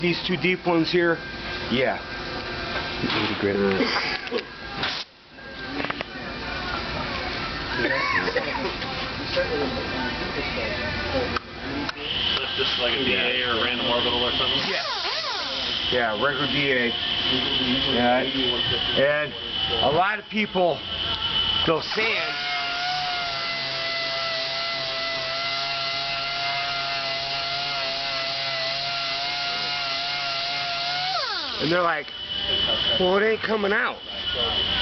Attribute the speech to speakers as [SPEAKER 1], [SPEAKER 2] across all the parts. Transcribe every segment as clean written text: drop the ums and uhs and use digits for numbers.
[SPEAKER 1] These two deep ones here, yeah. Great.
[SPEAKER 2] That's just like a DA or a random orbital or something?
[SPEAKER 1] Yeah. Yeah, regular DA. Yeah. And a lot of people, they'll sand. And they're like, well, it ain't coming out.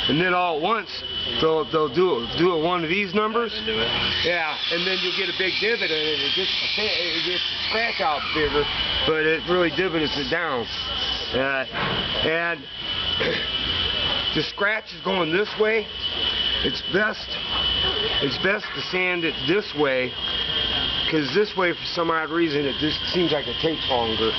[SPEAKER 1] And then all at once, they'll do it one of these numbers. Yeah, and then you'll get a big divot, and it gets the scratch out bigger, but it really divots it down. And the scratch is going this way. It's best to sand it this way, because this way, for some odd reason, it just seems like it takes longer.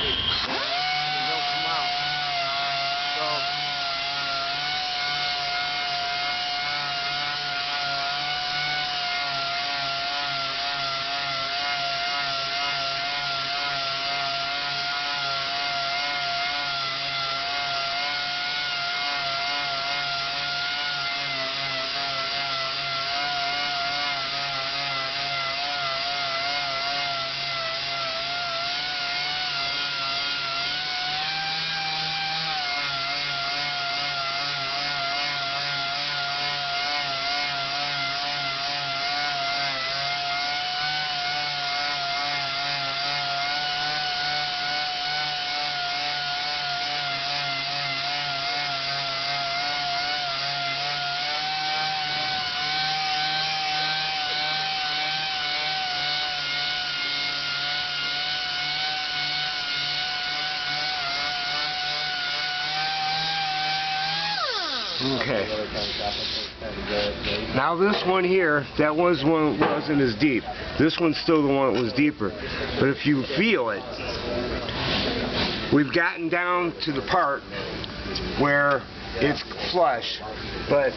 [SPEAKER 1] Okay. Now this one here, that was one wasn't as deep. This one's still the one that was deeper. But if you feel it, we've gotten down to the part where it's flush, but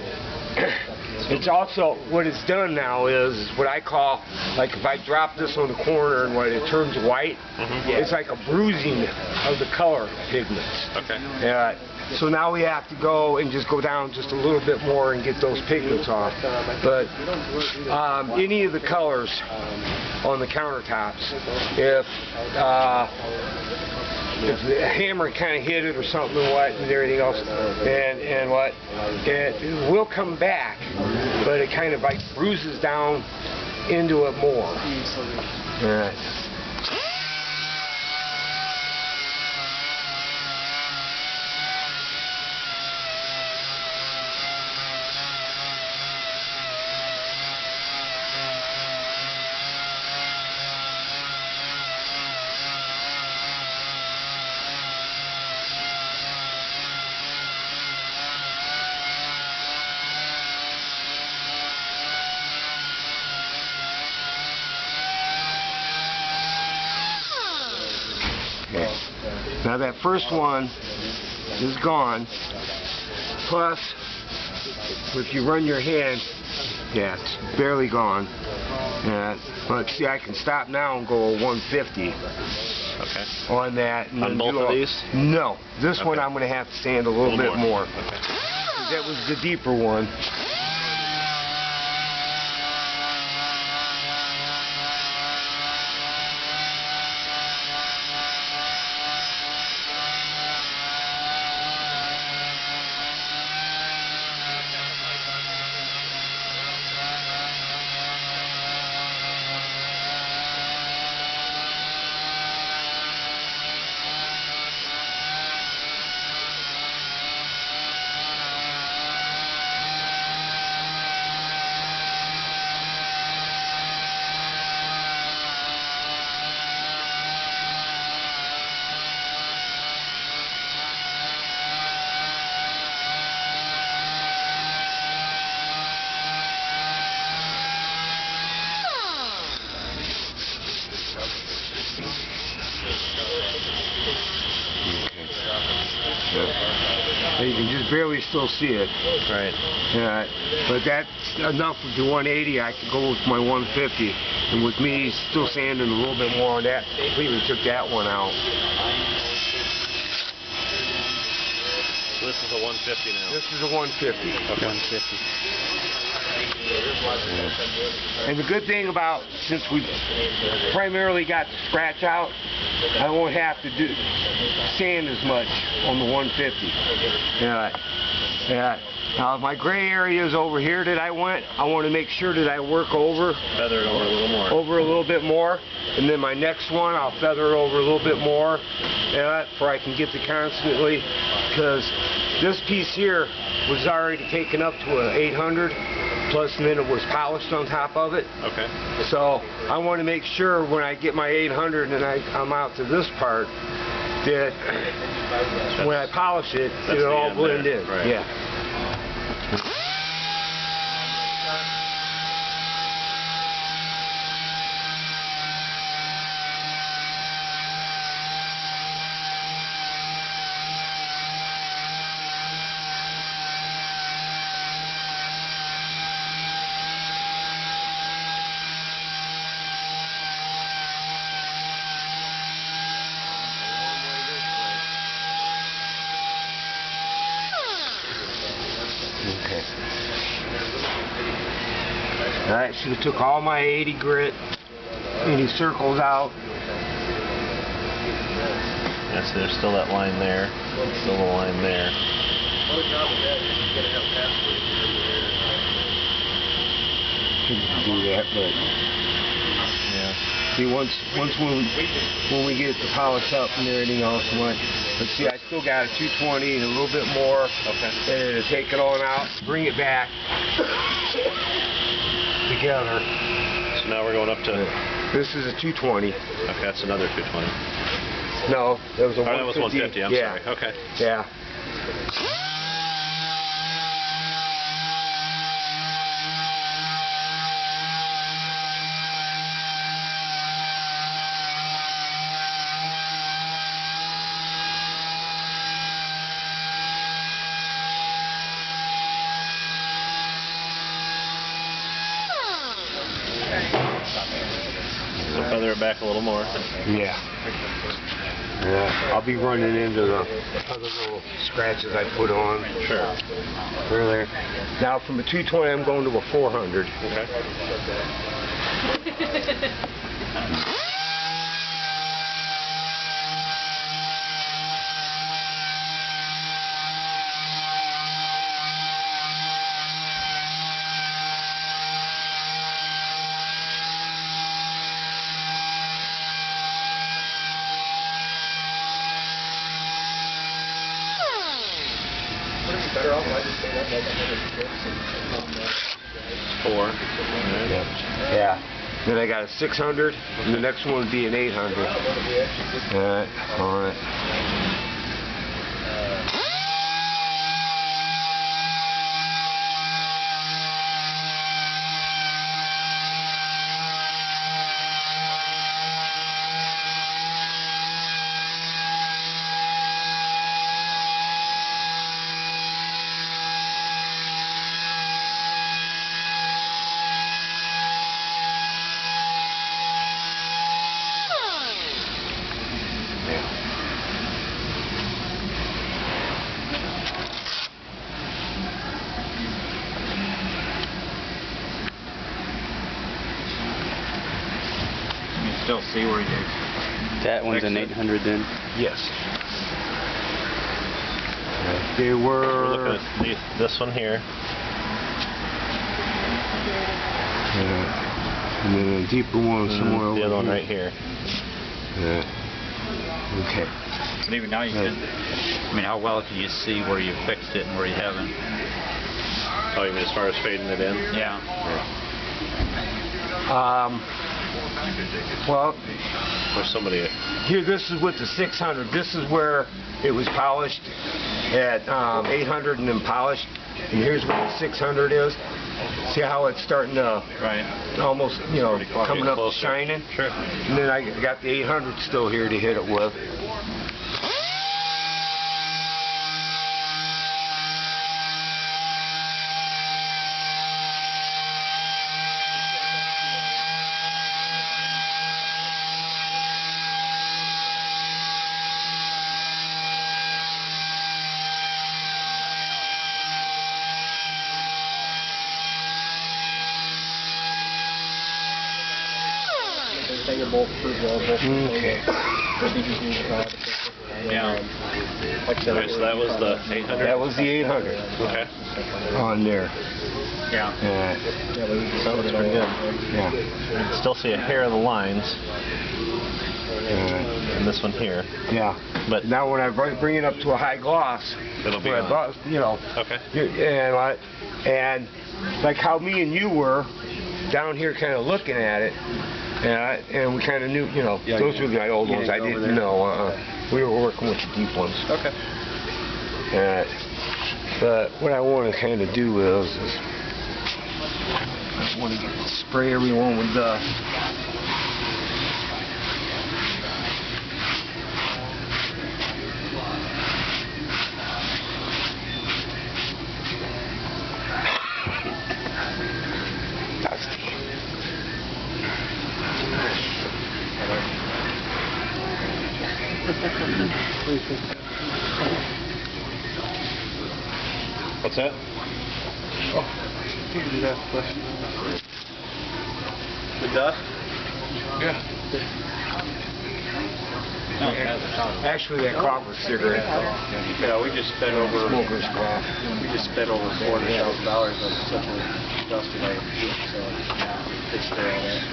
[SPEAKER 1] it's also, what it's done now is what I call, like if I drop this on the corner and when it turns white, it's like a bruising of the color pigments.
[SPEAKER 2] Okay.
[SPEAKER 1] So now we have to go and just go down just a little bit more and get those pigments off. But any of the colors on the countertops, if the hammer kind of hit it or something and everything else, and what, it will come back, but it kind of like bruises down into it more. Okay. Now that first one is gone, plus if you run your hand, yeah, it's barely gone. But see, I can stop now and go 150 on that. And
[SPEAKER 2] on both of these?
[SPEAKER 1] No. This one I'm going to have to sand a little bit more.
[SPEAKER 2] Okay.
[SPEAKER 1] That was the deeper one. You can just barely still see it.
[SPEAKER 2] Right.
[SPEAKER 1] But that's enough with the 180. I could go with my 150. And with me still sanding a little bit more on that, completely took that one out.
[SPEAKER 2] this is a 150 now.
[SPEAKER 1] This is a 150.
[SPEAKER 2] Okay.
[SPEAKER 3] 150.
[SPEAKER 1] And the good thing about, since we primarily got the scratch out, I won't have to do sand as much on the 150. Yeah. Now my gray areas over here that I want to make sure that I work over.
[SPEAKER 2] Feather it over a little more.
[SPEAKER 1] Over a little bit more. And then my next one, I'll feather it over a little bit more. For I can get the constantly, because this piece here was already taken up to an 800. Plus, and then it was polished on top of it.
[SPEAKER 2] Okay.
[SPEAKER 1] So I want to make sure when I get my 800 and I'm out to this part that when I polish it, it'll all blend in.
[SPEAKER 2] Right.
[SPEAKER 1] Yeah. Okay. Alright, should have took all my 80 grit, any circles out.
[SPEAKER 2] Yes, there's still that line there. Still a line there.
[SPEAKER 1] Couldn't do that, but
[SPEAKER 2] Yeah.
[SPEAKER 1] see, once when we get it to polish up and everything else, but see, I still got a 220 and a little bit more.
[SPEAKER 2] Okay.
[SPEAKER 1] And take it on out, bring it back together.
[SPEAKER 2] So now we're going up to.
[SPEAKER 1] This is a 220.
[SPEAKER 2] Okay, that's another 220.
[SPEAKER 1] No, that was a 150.
[SPEAKER 2] Oh, that was 150. I'm
[SPEAKER 1] yeah.
[SPEAKER 2] sorry. Okay.
[SPEAKER 1] Yeah.
[SPEAKER 2] So feather it back a little more.
[SPEAKER 1] Yeah. Yeah. I'll be running into the other little scratches I put on.
[SPEAKER 2] Sure.
[SPEAKER 1] Earlier. Now from a 220, I'm going to a 400.
[SPEAKER 2] Okay.
[SPEAKER 1] Better off I just stayed up like
[SPEAKER 2] 4.
[SPEAKER 1] Yep. Yeah. Then I got a 600, and the next one would be an 800. Alright, alright.
[SPEAKER 3] Still see where you. That one's an 800 then.
[SPEAKER 1] Yes. They
[SPEAKER 2] We're
[SPEAKER 1] were.
[SPEAKER 2] looking at this one here.
[SPEAKER 1] And then a deeper one somewhere over
[SPEAKER 2] The other one
[SPEAKER 1] here.
[SPEAKER 2] right here.
[SPEAKER 1] Yeah. Okay.
[SPEAKER 3] But even now you can. I mean, how well can you see where you fixed it and where you haven't?
[SPEAKER 2] Oh, you mean as far as fading it in?
[SPEAKER 3] Yeah.
[SPEAKER 1] Well,
[SPEAKER 2] Or somebody.
[SPEAKER 1] here, this is with the 600. This is where it was polished at 800 and then polished. And here's where the 600 is. See how it's starting to almost, coming up
[SPEAKER 2] closer.
[SPEAKER 1] shining?
[SPEAKER 2] Sure.
[SPEAKER 1] And then I got the 800 still here to hit it with.
[SPEAKER 4] both pretty well. Both
[SPEAKER 1] Okay.
[SPEAKER 2] Yeah.
[SPEAKER 4] Like I said,
[SPEAKER 2] Okay, so that was the 800?
[SPEAKER 1] That was the 800
[SPEAKER 2] Okay.
[SPEAKER 1] on there.
[SPEAKER 2] Yeah.
[SPEAKER 1] Yeah.
[SPEAKER 4] Yeah, but we just
[SPEAKER 2] That looks pretty good.
[SPEAKER 1] Yeah.
[SPEAKER 2] You can still see a hair of the lines in this one here.
[SPEAKER 1] Yeah.
[SPEAKER 2] But
[SPEAKER 1] Now when I bring it up to a high gloss,
[SPEAKER 2] it'll be
[SPEAKER 1] where I
[SPEAKER 2] on.
[SPEAKER 1] bought, you know,
[SPEAKER 2] Okay.
[SPEAKER 1] and like how me and you were down here kind of looking at it, and we kind of knew, you know, those were my old ones. I didn't know. We were working with the deep ones.
[SPEAKER 2] Okay.
[SPEAKER 1] But what I want to kind of do is I want to spray everyone with dust.
[SPEAKER 2] What's that? The dust?
[SPEAKER 4] Yeah.
[SPEAKER 1] Actually, that copper cigarette.
[SPEAKER 4] Yeah, we just spent over
[SPEAKER 1] Smoker's cough.
[SPEAKER 4] $400,000 on such a dusty like so it's there on that.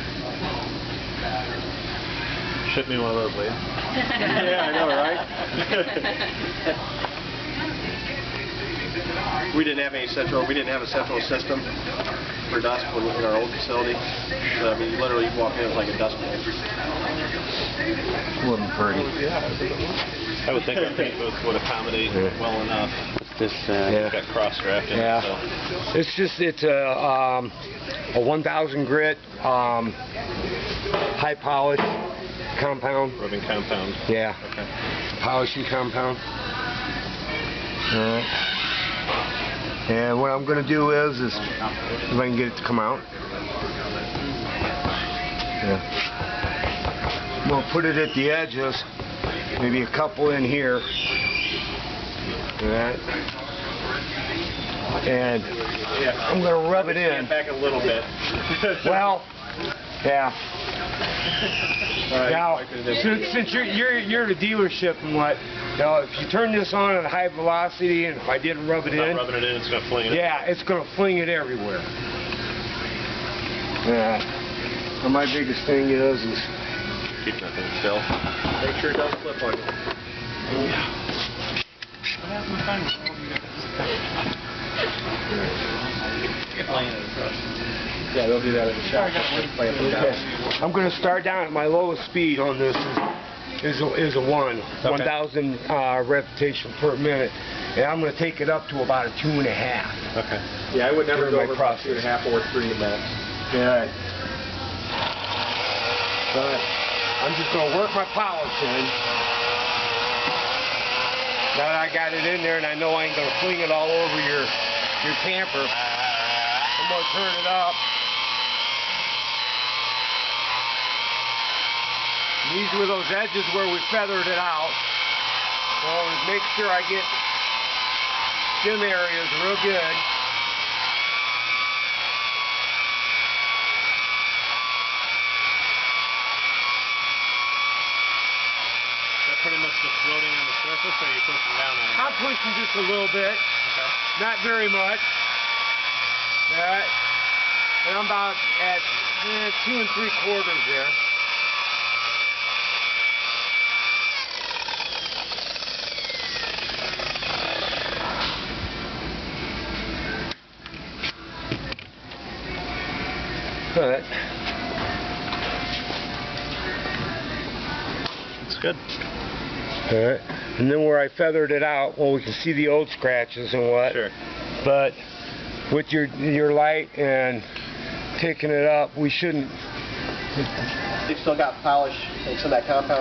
[SPEAKER 2] Ship me one of those, will you?
[SPEAKER 4] Yeah, I know, right? We didn't have a central system for dust in our old facility. So I mean, literally, you walk in, it's like a dust bowl.
[SPEAKER 1] Wasn't pretty.
[SPEAKER 2] I would think our paint booth would accommodate well enough.
[SPEAKER 3] This,
[SPEAKER 2] It's got cross-draft in it, so.
[SPEAKER 1] It's a 1000 grit high polish compound.
[SPEAKER 2] Rubbing compound.
[SPEAKER 1] Yeah.
[SPEAKER 2] Okay.
[SPEAKER 1] Polishing compound. Alright. And what I'm going to do is if I can get it to come out. Yeah. I'm going to put it at the edges, maybe a couple in here. Alright. And I'm going to rub it in.
[SPEAKER 2] Back a little bit.
[SPEAKER 1] Well, yeah.
[SPEAKER 2] Right.
[SPEAKER 1] Now, since you're the dealership and what, you know, if you turn this on at high velocity and if I didn't rub it in,
[SPEAKER 2] Rubbing it in, it's going to fling it.
[SPEAKER 1] yeah, it's going to fling it everywhere. Yeah. And my biggest thing is
[SPEAKER 2] Keep nothing still.
[SPEAKER 4] Make sure it doesn't slip on you. Yeah, they'll do that in the shop.
[SPEAKER 1] I'm going to start down at my lowest speed on this is a 1,000 repetition per minute, and I'm going to take it up to about a 2.5.
[SPEAKER 2] Okay.
[SPEAKER 4] Yeah, I would never
[SPEAKER 1] During
[SPEAKER 4] go
[SPEAKER 1] my
[SPEAKER 4] over
[SPEAKER 1] process.
[SPEAKER 4] 2.5 or 3 max.
[SPEAKER 1] Yeah. But I'm just going to work my polish in. Now that I got it in there and I know I ain't going to fling it all over your tamper, I'm going to turn it up. And these were those edges where we feathered it out. So make sure I get them areas real good.
[SPEAKER 2] Pretty much just floating on the surface, or are you pushing down on it?
[SPEAKER 1] I'm pushing just a little bit,
[SPEAKER 2] Okay.
[SPEAKER 1] not very much. Alright, and I'm about at 2 3/4 there. Alright.
[SPEAKER 2] It's good.
[SPEAKER 1] Alright, and then where I feathered it out, well, we can see the old scratches and what.
[SPEAKER 2] Sure.
[SPEAKER 1] But with your light and taking it up, we shouldn't.
[SPEAKER 4] They've still got polish, and some of that compound.